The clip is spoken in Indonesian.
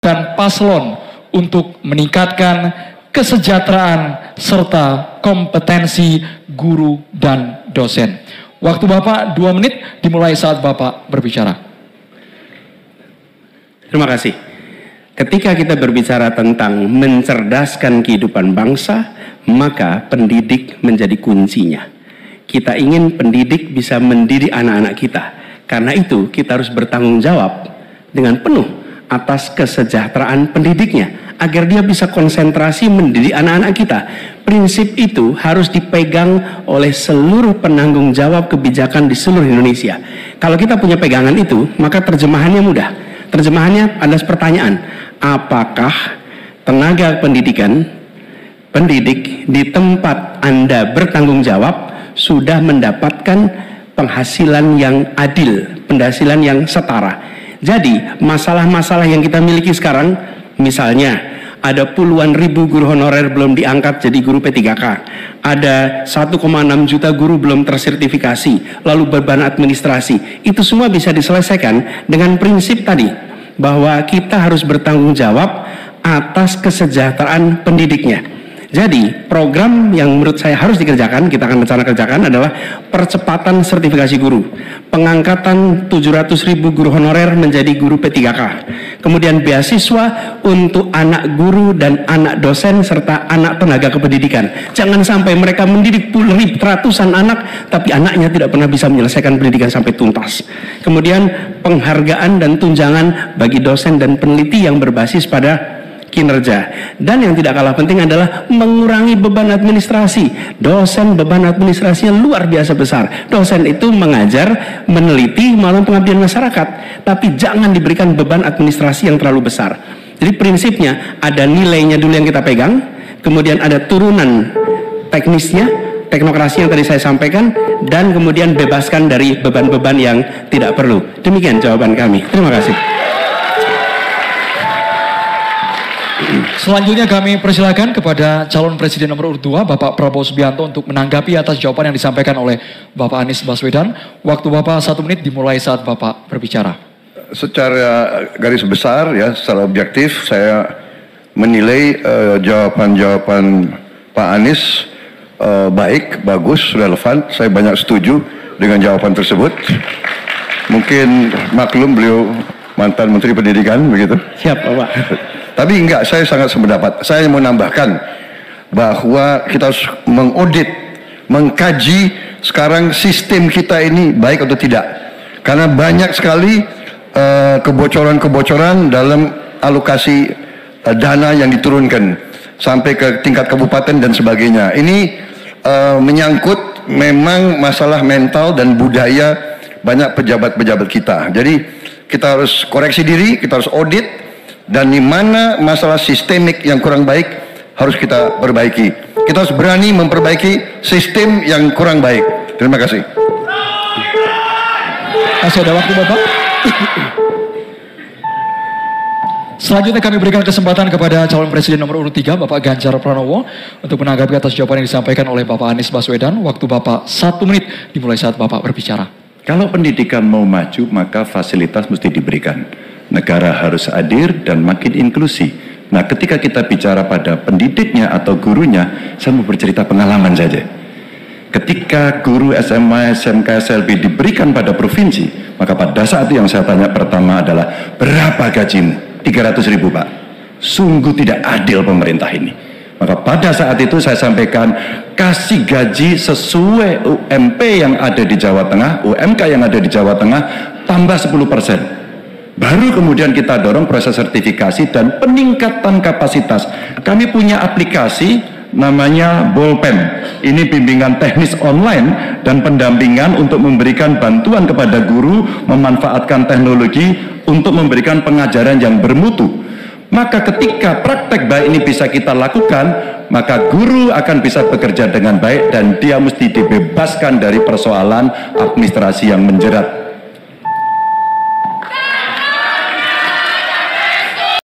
dan paslon untuk meningkatkan kesejahteraan serta kompetensi guru dan dosen. Waktu Bapak 2 menit dimulai saat Bapak berbicara. Terima kasih. Ketika kita berbicara tentang mencerdaskan kehidupan bangsa, maka pendidik menjadi kuncinya. Kita ingin pendidik bisa mendidik anak-anak kita. Karena itu kita harus bertanggung jawab dengan penuh atas kesejahteraan pendidiknya, agar dia bisa konsentrasi mendidik anak-anak kita. Prinsip itu harus dipegang oleh seluruh penanggung jawab kebijakan di seluruh Indonesia. Kalau kita punya pegangan itu, maka terjemahannya mudah. Terjemahannya ada pertanyaan, apakah tenaga pendidik di tempat Anda bertanggung jawab sudah mendapatkan penghasilan yang adil, penghasilan yang setara. Jadi masalah-masalah yang kita miliki sekarang, misalnya ada puluhan ribu guru honorer belum diangkat jadi guru P3K, ada 1,6 juta guru belum tersertifikasi, lalu beban administrasi, itu semua bisa diselesaikan dengan prinsip tadi, bahwa kita harus bertanggung jawab atas kesejahteraan pendidiknya. Jadi program yang menurut saya harus dikerjakan, kita akan rencana kerjakan, adalah percepatan sertifikasi guru, pengangkatan 700.000 guru honorer menjadi guru P3K, kemudian beasiswa untuk anak guru dan anak dosen serta anak tenaga kependidikan. Jangan sampai mereka mendidik ratusan anak tapi anaknya tidak pernah bisa menyelesaikan pendidikan sampai tuntas. Kemudian penghargaan dan tunjangan bagi dosen dan peneliti yang berbasis pada kinerja. Dan yang tidak kalah penting adalah mengurangi beban administrasi. Dosen beban administrasinya luar biasa besar. Dosen itu mengajar, meneliti, maupun pengabdian masyarakat, tapi jangan diberikan beban administrasi yang terlalu besar. Jadi prinsipnya ada nilainya dulu yang kita pegang, kemudian ada turunan teknisnya, teknokrasi yang tadi saya sampaikan, dan kemudian bebaskan dari beban-beban yang tidak perlu. Demikian jawaban kami. Terima kasih. Selanjutnya kami persilakan kepada calon presiden nomor urut 2 Bapak Prabowo Subianto untuk menanggapi atas jawaban yang disampaikan oleh Bapak Anies Baswedan. Waktu Bapak 1 menit dimulai saat Bapak berbicara. Secara garis besar ya, secara objektif saya menilai jawaban-jawaban Pak Anies baik, bagus, relevan. Saya banyak setuju dengan jawaban tersebut. Mungkin maklum beliau mantan Menteri Pendidikan begitu. Siap Bapak. Tapi enggak, saya sangat sependapat. Saya mau nambahkan bahwa kita harus mengaudit, mengkaji sekarang sistem kita ini baik atau tidak. Karena banyak sekali kebocoran-kebocoran dalam alokasi dana yang diturunkan sampai ke tingkat kabupaten dan sebagainya. Ini menyangkut memang masalah mental dan budaya banyak pejabat-pejabat kita. Jadi kita harus koreksi diri, kita harus audit. Dan di mana masalah sistemik yang kurang baik harus kita perbaiki. Kita harus berani memperbaiki sistem yang kurang baik. Terima kasih. Masih ada waktu Bapak. Selanjutnya kami berikan kesempatan kepada calon presiden nomor urut 3 Bapak Ganjar Pranowo untuk menanggapi atas jawaban yang disampaikan oleh Bapak Anies Baswedan. Waktu Bapak 1 menit dimulai saat Bapak berbicara. Kalau pendidikan mau maju, maka fasilitas mesti diberikan. Negara harus hadir dan makin inklusi. Nah, ketika kita bicara pada pendidiknya atau gurunya, saya mau bercerita pengalaman saja. Ketika guru SMA, SMK, SLB diberikan pada provinsi, maka pada saat itu yang saya tanya pertama adalah, berapa gajimu? 300.000 Pak. Sungguh tidak adil pemerintah ini. Maka pada saat itu saya sampaikan, kasih gaji sesuai UMP yang ada di Jawa Tengah, UMK yang ada di Jawa Tengah, tambah 10%. Baru kemudian kita dorong proses sertifikasi dan peningkatan kapasitas. Kami punya aplikasi namanya Bolpen. Ini bimbingan teknis online dan pendampingan untuk memberikan bantuan kepada guru memanfaatkan teknologi untuk memberikan pengajaran yang bermutu. Maka ketika praktek baik ini bisa kita lakukan, maka guru akan bisa bekerja dengan baik dan dia mesti dibebaskan dari persoalan administrasi yang menjerat.